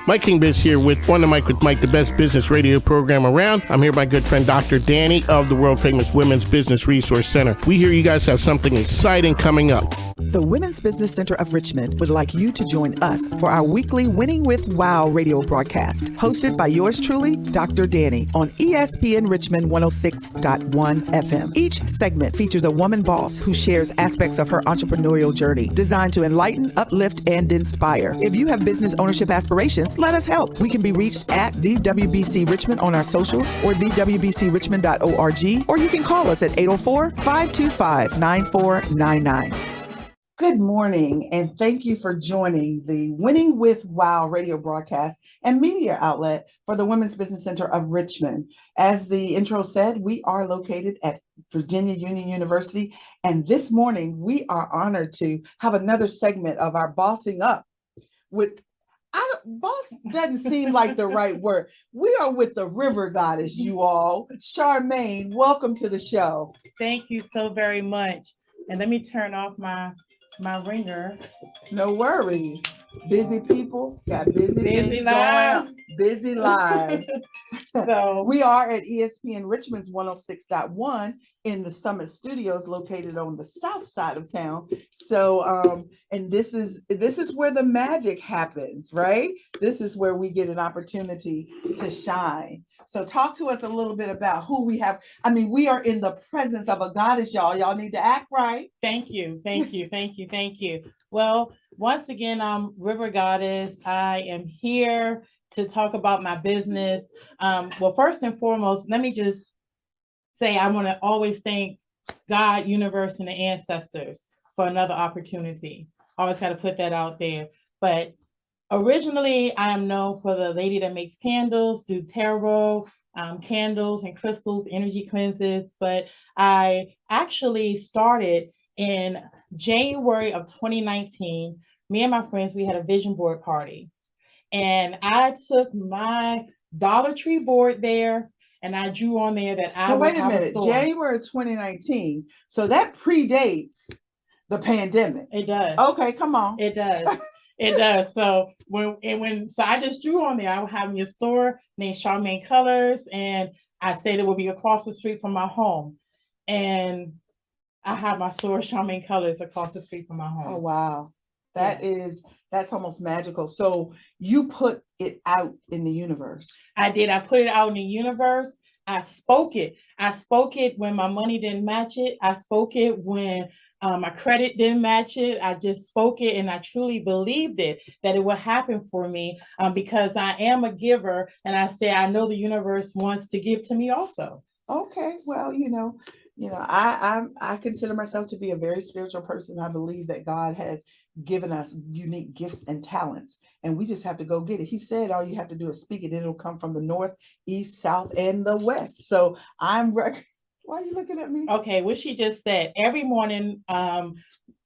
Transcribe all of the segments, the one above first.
Mike Kingbiz here with On the Mic with Mike, the best business radio program around. I'm here with my good friend DrDanni of the world famous Women's Business Resource Center. We hear you guys have something exciting coming up. The Women's Business Center of Richmond would like you to join us for our weekly Winning with WOW radio broadcast, hosted by yours truly, DrDanni, on ESPN Richmond 106.1 FM. Each segment features a woman boss who shares aspects of her entrepreneurial journey, designed to enlighten, uplift, and inspire. If you have business ownership aspirations, let us help. We can be reached at the WBC Richmond on our socials or thewbcrichmond.org, or you can call us at 804-525-9499. Good morning, and thank you for joining the Winning with WOW radio broadcast and media outlet for the Women's Business Center of Richmond. As the intro said, we are located at Virginia Union University, and this morning we are honored to have another segment of our Bossing Up with, boss doesn't seem like the right word. We are with the river goddess, you all. Charmaine, welcome to the show. Thank you so very much. And let me turn off my ringer. No worries. Busy people got busy lives. Busy lives. So we are at ESPN Richmond's 106.1 in the Summit Studios, located on the south side of town. So and this is where the magic happens, right? This is where we get an opportunity to shine. So talk to us a little bit about who we have. I mean, we are in the presence of a goddess, y'all. Y'all need to act right. Thank you. Well, once again, I'm River Goddess. I am here to talk about my business. Well, first and foremost, let me just say I want to always thank God, universe, and the ancestors for another opportunity. Always got to put that out there. But originally, I am known for the lady that makes candles, do tarot, candles and crystals, energy cleanses. But I actually started in January of 2019. Me and my friends, we had a vision board party. And I took my Dollar Tree board there and I drew on there that I would have a store. January 2019. So that predates the pandemic. It does. Okay, come on. It does. It does. So so I just drew on there. I would have a store named Charmaine Colors, and I said it would be across the street from my home. And I have my store Charmaine Colors across the street from my home. Oh wow. That's almost magical. So you put it out in the universe. I did. I put it out in the universe. I spoke it. I spoke it when my money didn't match it. I spoke it when my credit didn't match it. I just spoke it, and I truly believed it, that it would happen for me because I am a giver. And I say, I know the universe wants to give to me also. Okay. Well, I consider myself to be a very spiritual person. I believe that God has given us unique gifts and talents, and we just have to go get it. He said, all you have to do is speak it. It'll come from the north, east, south, and the west. So why are you looking at me? Okay, what she just said, every morning around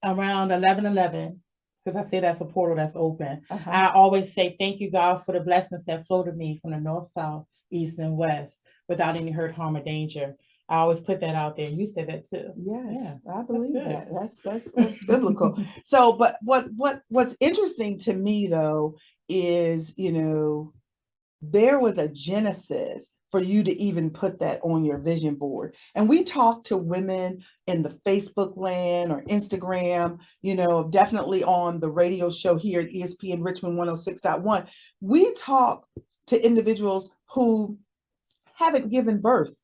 11:11, because I say that's a portal that's open. I always say, thank you, God, for the blessings that flow to me from the north, south, east, and west whathout any hurt, harm, or danger. I always put that out there. You said that too. Yes, yeah, I believe that. That's biblical. So, but what's interesting to me though is, there was a genesis for you to even put that on your vision board. And we talk to women in the Facebook land or Instagram, definitely on the radio show here at ESPN Richmond 106.1. We talk to individuals who haven't given birth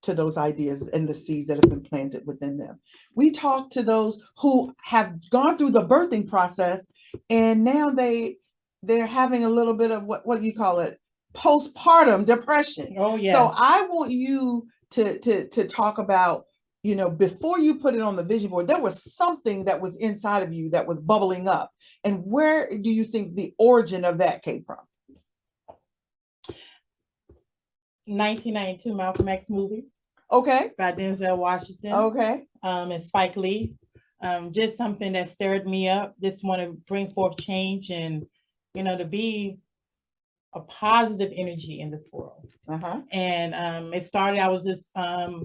to those ideas and the seeds that have been planted within them. We talk to those who have gone through the birthing process, and now they're having a little bit of what do you call it? Postpartum depression. Oh yeah. So I want you to talk about, before you put it on the vision board, there was something that was inside of you that was bubbling up. And where do you think the origin of that came from? 1992 Malcolm X movie. Okay. By Denzel Washington. Okay. And Spike Lee. Just something that stirred me up. Just want to bring forth change and, to be a positive energy in this world. And it started, I was just,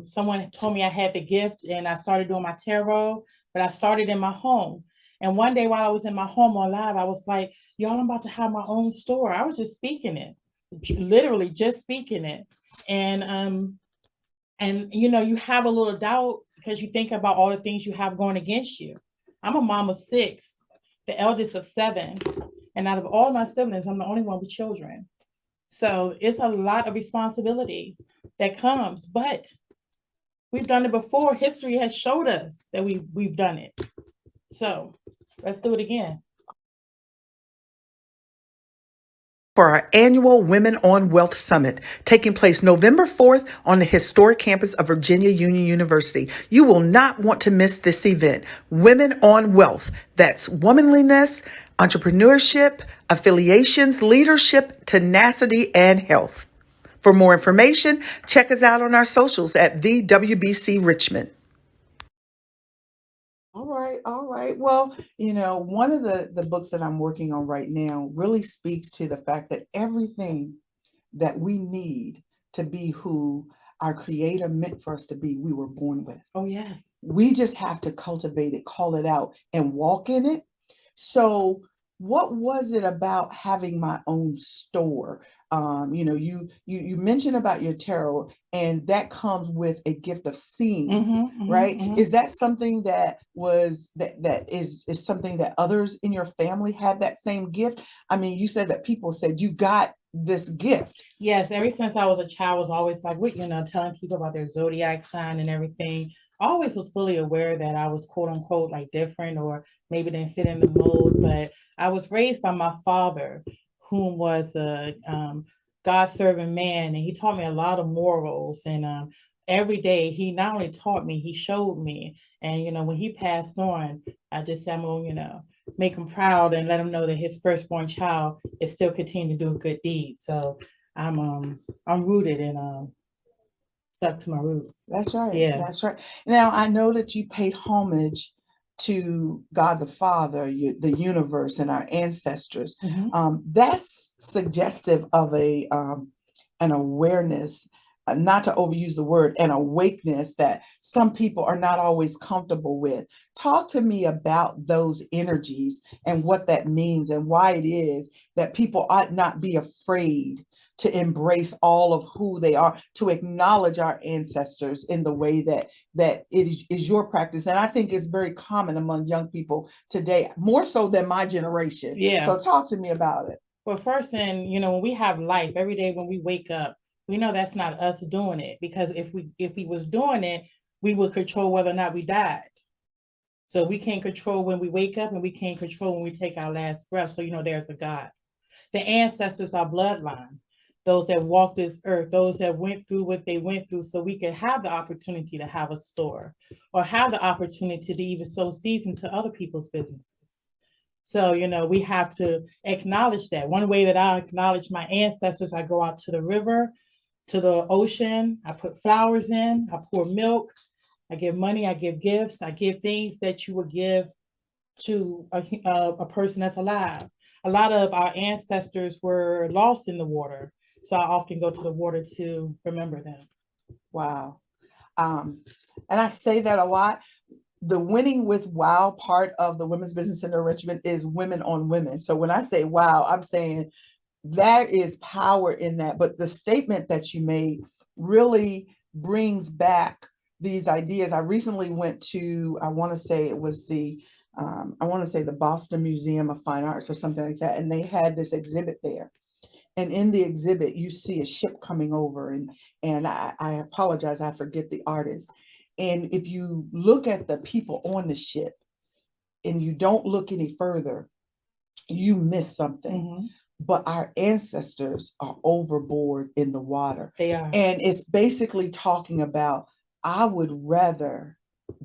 someone told me I had the gift, and I started doing my tarot, but I started in my home. And one day while I was in my home on live, I was like, y'all, I'm about to have my own store. I was just speaking it, literally just speaking it. And you know, you have a little doubt because you think about all the things you have going against you. I'm a mom of 6, the eldest of 7. And out of all my siblings, I'm the only one with children. So it's a lot of responsibilities that comes, but we've done it before. History has showed us that we've done it. So let's do it again. For our annual Women on Wealth Summit, taking place November 4th on the historic campus of Virginia Union University. You will not want to miss this event. Women on Wealth. That's womanliness, entrepreneurship, affiliations, leadership, tenacity, and health. For more information, check us out on our socials at the WBC Richmond. All right. Well, you know, one of the books that I'm working on right now really speaks to the fact that everything that we need to be who our creator meant for us to be, we were born with. Oh, yes. We just have to cultivate it, call it out, and walk in it. So what was it about having my own store? You know, you mentioned about your tarot, and that comes with a gift of seeing, right? Is that something that was that is something that others in your family had that same gift? I mean, you said that people said you got this gift. Yes, ever since I was a child, I was always like, you know, telling people about their zodiac sign and everything. I always was fully aware that I was quote unquote like different or maybe didn't fit in the mold, but I was raised by my father, whom was a God-serving man, and he taught me a lot of morals. And every day he not only taught me, he showed me. And you know, when he passed on, I just said, I'm gonna, you know, make him proud and let him know that his firstborn child is still continuing to do a good deed. So I'm rooted and stuck to my roots. That's right. Yeah. That's right. Now I know that you paid homage to God the Father, the universe, and our ancestors. That's suggestive of an awareness, not to overuse the word, an awakeness that some people are not always comfortable with. Talk to me about those energies and what that means and why it is that people ought not be afraid to embrace all of who they are, to acknowledge our ancestors in the way that it is your practice. And I think it's very common among young people today, more so than my generation. Yeah. So talk to me about it. Well, first, and you know, when we have life every day, when we wake up, we know that's not us doing it, because if we was doing it, we would control whether or not we died. So we can't control when we wake up, and we can't control when we take our last breath. So you know, there's a God. The ancestors are bloodline. Those that walked this earth, those that went through what they went through, so we could have the opportunity to have a store or have the opportunity to even sow seeds into other people's businesses. So, you know, we have to acknowledge that. One way that I acknowledge my ancestors, I go out to the river, to the ocean, I put flowers in, I pour milk, I give money, I give gifts, I give things that you would give to a person that's alive. A lot of our ancestors were lost in the water. So I often go to the water to remember them. Wow. And I say that a lot. The winning with wow part of the Women's Business Center of Richmond is women on women. So when I say wow, I'm saying there is power in that. But the statement that you made really brings back these ideas. I recently went to, I want to say it was the Boston Museum of Fine Arts or something like that. And they had this exhibit there. And in the exhibit, you see a ship coming over, and I apologize, I forget the artist. And if you look at the people on the ship and you don't look any further, you miss something. But our ancestors are overboard in the water. They are. And it's basically talking about, I would rather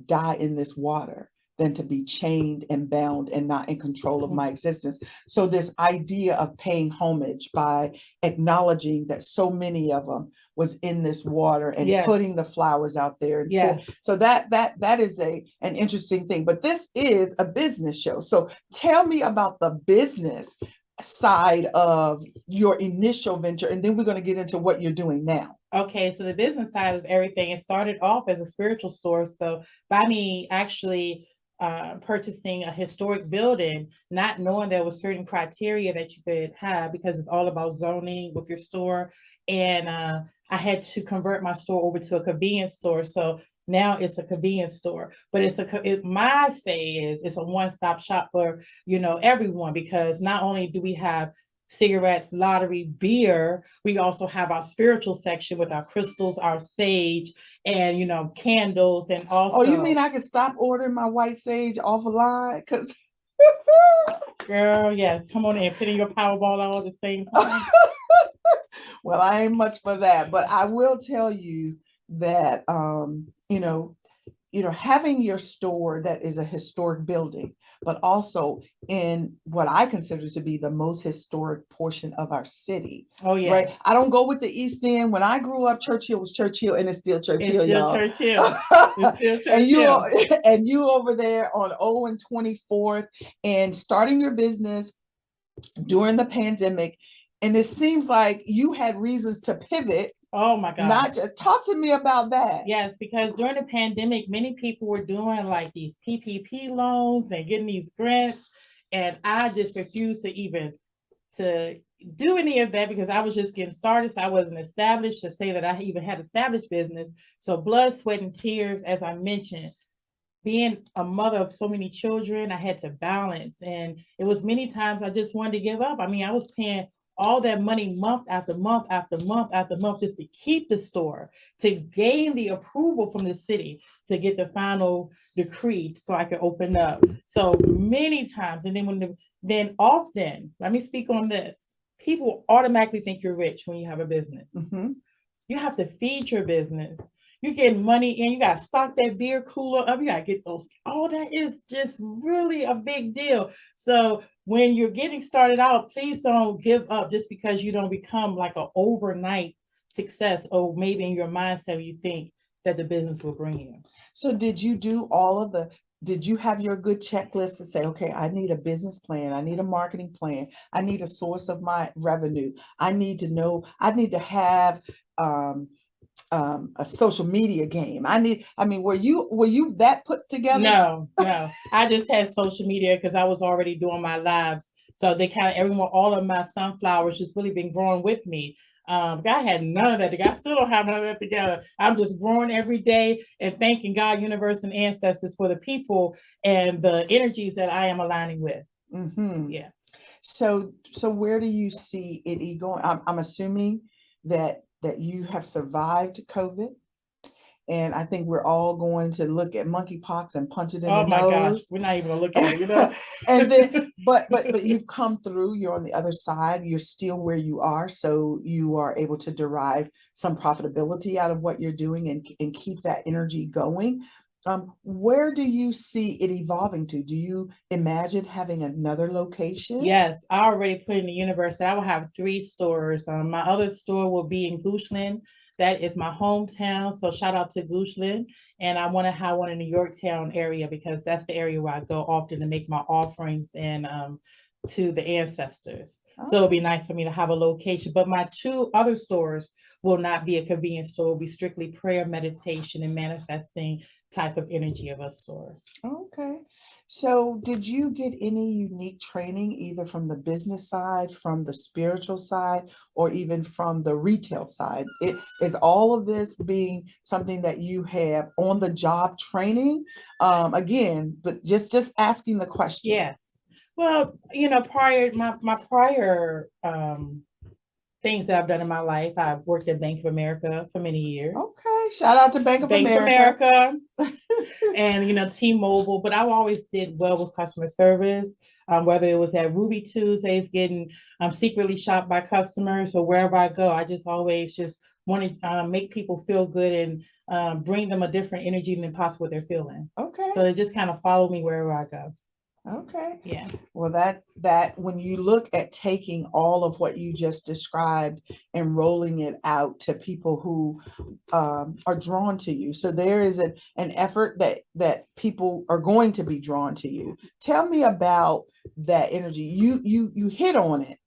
die in this water than to be chained and bound and not in control of my existence. So this idea of paying homage by acknowledging that so many of them was in this water and putting the flowers out there. And so that is an interesting thing. But this is a business show. So tell me about the business side of your initial venture, and then we're going to get into what you're doing now. Okay, so the business side of everything, it started off as a spiritual store. So by me actually purchasing a historic building, not knowing there was certain criteria that you could have because it's all about zoning with your store. And I had to convert my store over to a convenience store. So now it's a convenience store, but my say is it's a one-stop shop for, everyone, because not only do we have cigarettes, lottery, beer, we also have our spiritual section with our crystals, our sage, and candles, and also. Oh, you mean I can stop ordering my white sage off a line? Because girl, yeah, come on in, putting your Powerball all at the same time. well, I ain't much for that, but I will tell you that having your store that is a historic building, but also in what I consider to be the most historic portion of our city. Oh, yeah. Right. I don't go with the East End. When I grew up, Churchill was Churchill, and it's still Churchill, y'all. Churchill. It's still Churchill. and you over there on 0 and 24th and starting your business during the pandemic. And it seems like you had reasons to pivot. Oh my God. Not just talk to me about that. Yes, because during the pandemic, many people were doing like these PPP loans and getting these grants. And I just refused to do any of that because I was just getting started. So I wasn't established to say that I even had established business. So blood, sweat, and tears, as I mentioned, being a mother of so many children, I had to balance. And it was many times I just wanted to give up. I mean, I was paying all that money month after month after month after month just to keep the store, to gain the approval from the city, to get the final decree so I could open up. So many times, and then often, let me speak on this. People automatically think you're rich when you have a business. Mm-hmm. You have to feed your business. You get money in, you got to stock that beer cooler up, you got to get those. All that is just really a big deal. So when you're getting started out, please don't give up just because you don't become like an overnight success, or maybe in your mindset you think that the business will bring you. So did you have your good checklist to say, okay, I need a business plan, I need a marketing plan, I need a source of my revenue, I need to have a social media game. Were you that put together? No. I just had social media because I was already doing my lives. So all of my sunflowers just really been growing with me. I had none of that. I still don't have none of that together. I'm just growing every day and thanking God, universe, and ancestors for the people and the energies that I am aligning with. Mm-hmm. Yeah. So where do you see it going? I'm assuming that you have survived COVID. And I think we're all going to look at monkeypox and punch it in the nose. Oh my gosh, we're not even gonna look at it, And then, but you've come through. You're on the other side. You're still where you are, so you are able to derive some profitability out of what you're doing and keep that energy going. Where do you see it evolving to? Do you imagine having another location? Yes, I already put in the universe that I will have 3 stores. My other store will be in Goochland. That is my hometown. So shout out to Goochland. And I want to have one in the Yorktown area because that's the area where I go often to make my offerings and to the ancestors. So it'll be nice for me to have a location. But my 2 other stores will not be a convenience store. It'll be strictly prayer, meditation, and manifesting type of energy of a store. Okay. So did you get any unique training either from the business side, from the spiritual side, or even from the retail side? Is all of this being something that you have on the job training? Again, but just asking the question. Yes. Well, my prior things that I've done in my life, I've worked at Bank of America for many years. Okay, shout out to Bank of America. And T-Mobile, but I always did well with customer service, whether it was at Ruby Tuesdays getting secretly shopped by customers, or wherever I go. I just always just want to make people feel good and bring them a different energy than possible what they're feeling. Okay. So it just kind of followed me wherever I go. Okay. Yeah. Well, that when you look at taking all of what you just described and rolling it out to people who are drawn to you, so there is an effort that people are going to be drawn to you. Tell me about that energy. You hit on it,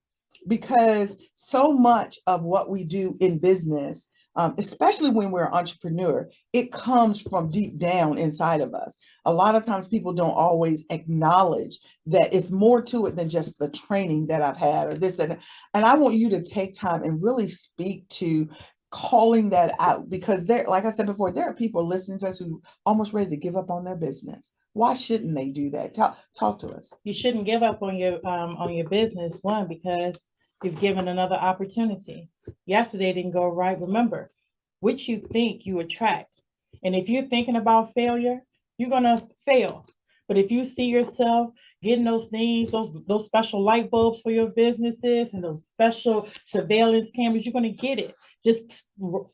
because so much of what we do in business, especially when we're an entrepreneur, it comes from deep down inside of us. A lot of times people don't always acknowledge that it's more to it than just the training that I've had or this and I want you to take time and really speak to calling that out, because there, like I said before, there are people listening to us who almost ready to give up on their business. Why shouldn't they do that? Talk to us. You shouldn't give up on your business, one, because you've given another opportunity. Yesterday didn't go right. Remember, what you think you attract. And if you're thinking about failure, you're gonna fail. But if you see yourself getting those things, those special light bulbs for your businesses and those special surveillance cameras, you're gonna get it.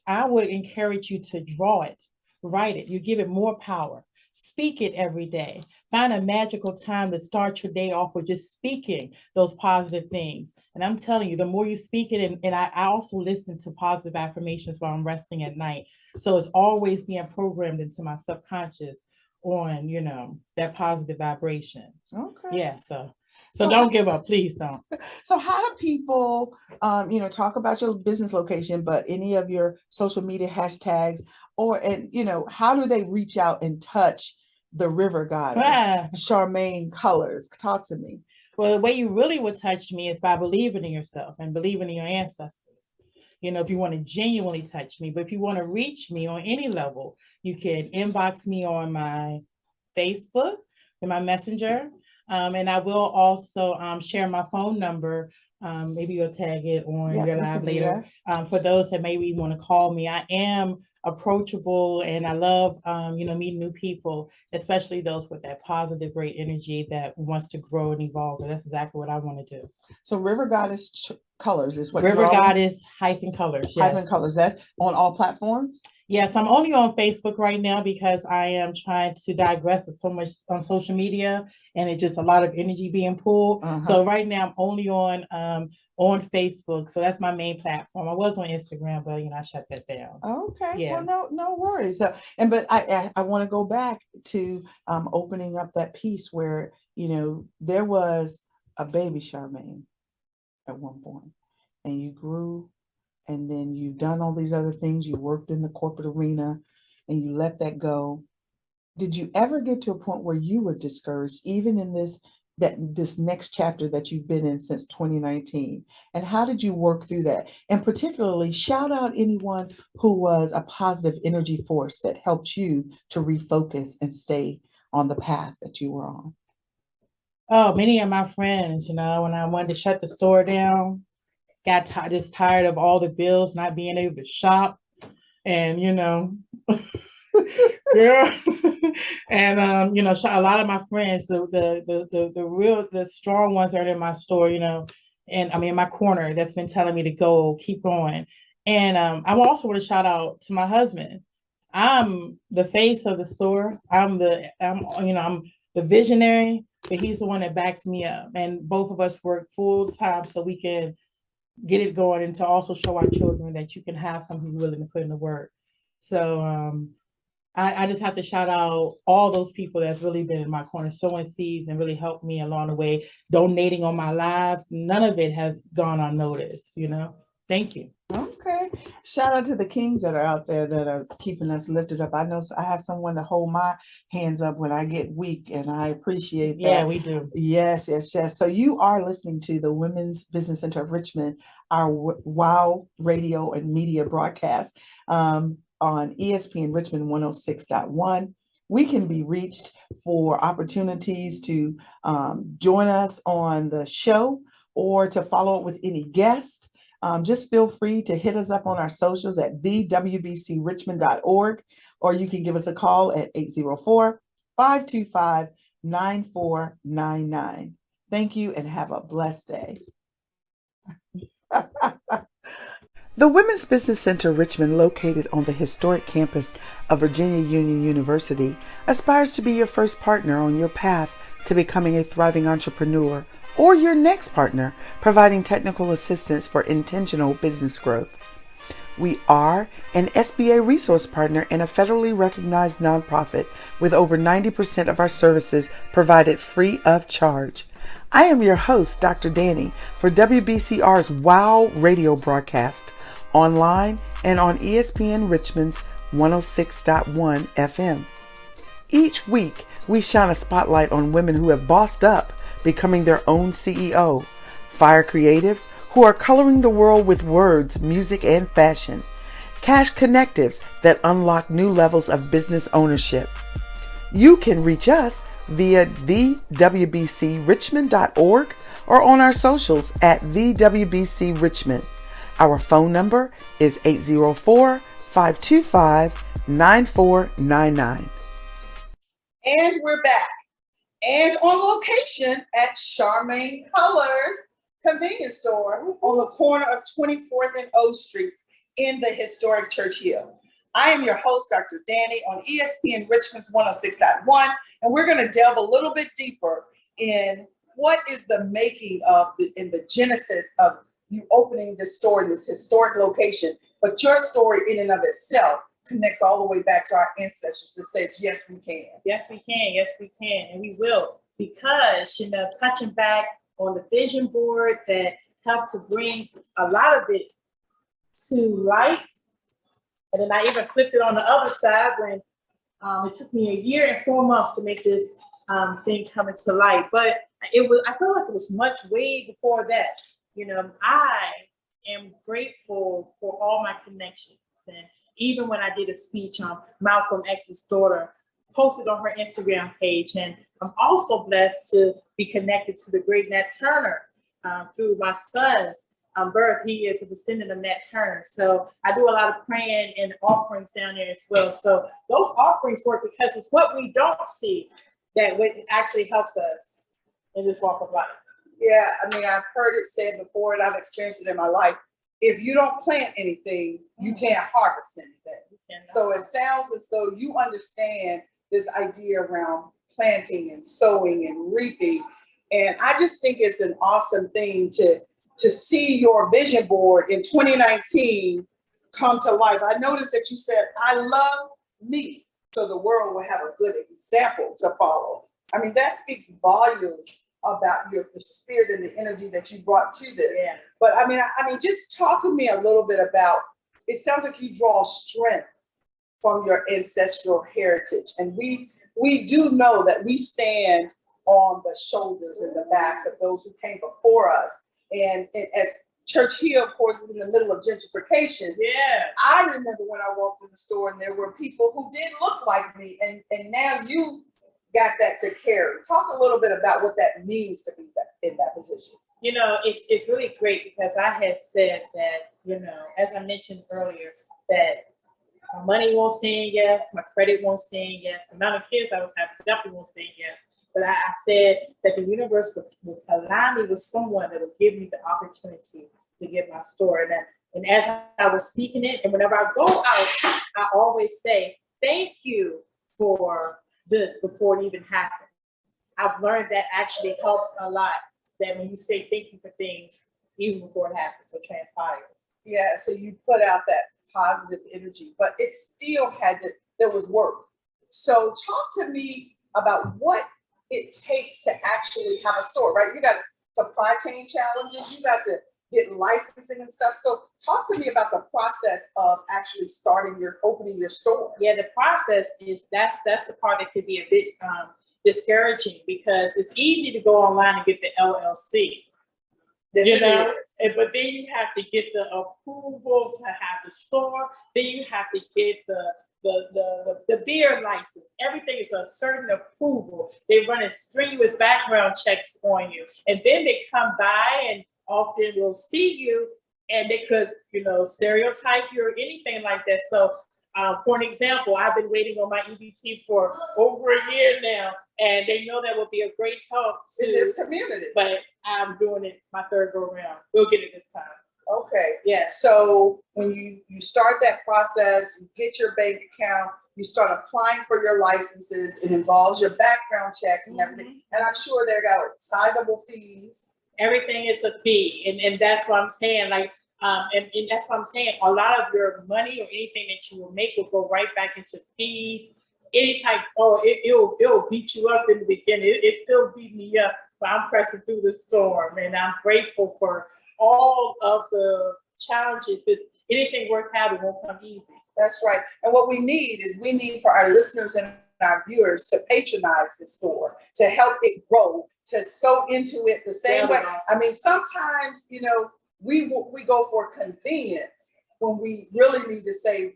I would encourage you to draw it, write it. You give it more power. Speak it every day. Find a magical time to start your day off with just speaking those positive things. And I'm telling you, the more you speak it, and I also listen to positive affirmations while I'm resting at night. So it's always being programmed into my subconscious on, that positive vibration. Okay. Yeah. So don't give up, please don't. So how do people, talk about your business location, but any of your social media hashtags, how do they reach out and touch the river goddess, Charmaine Colors? Talk to me. Well, the way you really would touch me is by believing in yourself and believing in your ancestors. If you want to genuinely touch me, but if you want to reach me on any level, you can inbox me on my Facebook and my messenger. And I will also share my phone number. Maybe you'll tag it on your live later. For those that maybe want to call me, I am approachable and I love, meeting new people, especially those with that positive, great energy that wants to grow and evolve. And that's exactly what I want to do. So River Goddess Colors is what River Goddess -Colors. Yes. Colors. That's on all platforms? Yes, I'm only on Facebook right now because I am trying to digress so much on social media and it's just a lot of energy being pulled. So right now I'm only on Facebook. So that's my main platform. I was on Instagram, but I shut that down. Okay. Yeah. Well, no worries. But I want to go back to opening up that piece where, there was a baby Charmaine at one point and you grew. And then you've done all these other things. You worked in the corporate arena and you let that go. Did you ever get to a point where you were discouraged, even in this next chapter that you've been in since 2019? And how did you work through that? And particularly shout out anyone who was a positive energy force that helped you to refocus and stay on the path that you were on. Oh, many of my friends, when I wanted to shut the store down, got just tired of all the bills, not being able to shop, and yeah, and a lot of my friends, the strong ones are in my store, and I mean my corner that's been telling me to go, keep going, and I also want to shout out to my husband. I'm the face of the store. I'm the visionary, but he's the one that backs me up, and both of us work full time so we can get it going and to also show our children that you can have something willing to put in the work. So I just have to shout out all those people that's really been in my corner, sowing seeds and really helped me along the way, donating on my lives. None of it has gone unnoticed, Thank you. Okay. Shout out to the kings that are out there that are keeping us lifted up. I know I have someone to hold my hands up when I get weak, and I appreciate that. Yeah, we do. Yes. So you are listening to the Women's Business Center of Richmond, our WOW radio and media broadcast on ESPN Richmond 106.1. We can be reached for opportunities to join us on the show or to follow up with any guest. Just feel free to hit us up on our socials at thewbcrichmond.org, or you can give us a call at 804-525-9499. Thank you and have a blessed day. The Women's Business Center Richmond, located on the historic campus of Virginia Union University, aspires to be your first partner on your path to becoming a thriving entrepreneur, or your next partner, providing technical assistance for intentional business growth. We are an SBA resource partner and a federally recognized nonprofit with over 90% of our services provided free of charge. I am your host, DrDanni, for WBCR's WOW radio broadcast. online and on ESPN Richmond's 106.1 FM. Each week, we shine a spotlight on women who have bossed up, becoming their own CEO, fire creatives who are coloring the world with words, music, and fashion, cash connectives that unlock new levels of business ownership. You can reach us via thewbcrichmond.org or on our socials at thewbcrichmond. Our phone number is 804-525-9499. And we're back. And on location at Charmaine Colors convenience store on the corner of 24th and O Streets in the historic Church Hill. I am your host, Dr. Danny, on ESPN Richmond's 106.1, and we're going to delve a little bit deeper in what is the making of in the genesis of you opening this store in this historic location, but your story in and of itself connects all the way back to our ancestors that says, yes, we can. Yes, we can. Yes, we can. And we will. Because, touching back on the vision board that helped to bring a lot of it to light. And then I even flipped it on the other side when it took me a year and 4 months to make this thing come into light. But I feel like it was much way before that. I am grateful for all my connections. And even when I did a speech on Malcolm X's daughter, posted on her Instagram page. And I'm also blessed to be connected to the great Nat Turner through my son's birth. He is a descendant of Nat Turner. So I do a lot of praying and offerings down there as well. So those offerings work because it's what we don't see that actually helps us in this walk of life. Yeah, I mean, I've heard it said before and I've experienced it in my life. If you don't plant anything, you can't harvest anything. So it sounds as though you understand this idea around planting and sowing and reaping. And I just think it's an awesome thing to see your vision board in 2019 come to life. I noticed that you said, I love me, so the world will have a good example to follow. I mean, that speaks volumes about the spirit and the energy that you brought to this. Yeah. But I mean, just talk to me a little bit about, it sounds like you draw strength from your ancestral heritage. And we do know that we stand on the shoulders and the backs of those who came before us. And as Church Hill, of course, is in the middle of gentrification. Yeah. I remember when I walked in the store and there were people who did look like me. And now you got that to carry. Talk a little bit about what that means to be in that position. It's really great because I had said that, as I mentioned earlier, that my money won't say yes, my credit won't say yes, the amount of kids I would have definitely won't say yes. But I said that the universe would align me with someone that would give me the opportunity to get my store. And as I was speaking it, and whenever I go out, I always say, thank you for this before it even happens. I've learned that actually helps a lot, that when you say thank you for things, even before it happens or transpires. Yeah, so you put out that positive energy, but it still there was work. So talk to me about what it takes to actually have a store, right? You got supply chain challenges, you got to get licensing and stuff. So talk to me about the process of actually opening your store. Yeah, the process that's the part that could be a bit discouraging because it's easy to go online and get the LLC. But then you have to get the approval to have the store. Then you have to get the beer license. Everything is a certain approval. They run a strenuous background checks on you, and then they come by and often will see you, and they could, stereotype you or anything like that. So, for an example, I've been waiting on my EBT for over a year now, and they know that will be a great help in this community. But I'm doing it my third go around. We'll get it this time. Okay. Yeah. So when you start that process, you get your bank account, you start applying for your licenses. It involves your background checks and everything. And I'm sure there got sizable fees. Everything is a fee, and that's what I'm saying. Like, and that's what I'm saying. A lot of your money or anything that you will make will go right back into fees. Any type, it'll beat you up in the beginning. It still beat me up, but I'm pressing through the storm, and I'm grateful for all of the challenges. If anything worth having, won't come easy. That's right. And what we need for our listeners and our viewers to patronize the store, to help it grow, to sow into it the same way. Awesome. I mean, sometimes, you know, we go for convenience when we really need to say,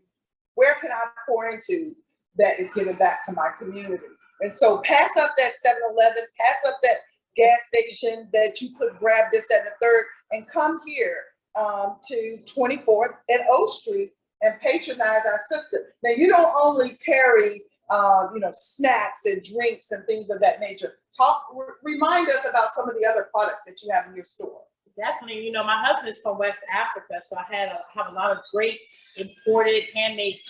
where can I pour into that is giving back to my community? And so pass up that 7-Eleven, pass up that gas station that you could grab this at the third, and come here to 24th and O Street and patronize our sister. Now, you don't only carry snacks and drinks and things of that nature. Remind us about some of the other products that you have in your store. Definitely. You know, my husband is from West Africa, so I have a lot of great imported handmade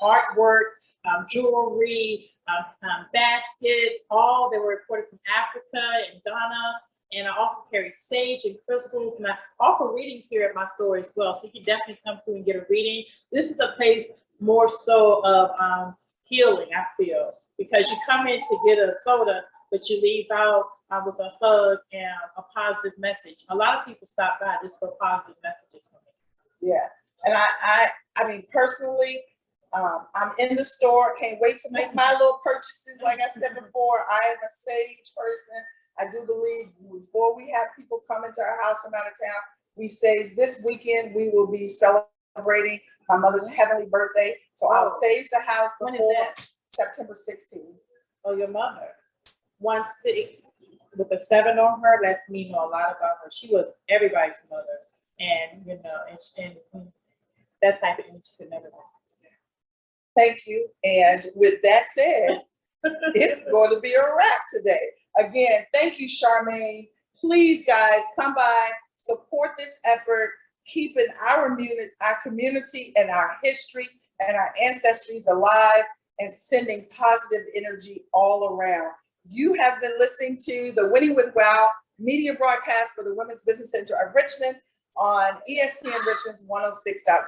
artwork, jewelry, baskets, all that were imported from Africa and Ghana. And I also carry sage and crystals, and I offer readings here at my store as well. So you can definitely come through and get a reading. This is a place more so of healing, I feel, because you come in to get a soda, but you leave out with a hug and a positive message. A lot of people stop by just for positive messages from me. Yeah, and I mean, personally, I'm in the store. Can't wait to make my little purchases. Like I said before, I am a sage person. I do believe before we have people come into our house from out of town, we sage. This weekend we will be celebrating my mother's heavenly birthday. So I'll sage the house before September 16th. Oh, your mother. 1-6 with a 7 on her lets me know a lot about her. She was everybody's mother. And, you know, and that type of energy could never be. Thank you. And with that said, it's going to be a wrap today. Again, thank you, Charmaine. Please, guys, come by, support this effort, keeping our community and our history and our ancestries alive, and sending positive energy all around. You have been listening to the Winning with WOW media broadcast for the Women's Business Center of Richmond on ESPN Richmond's 106.1.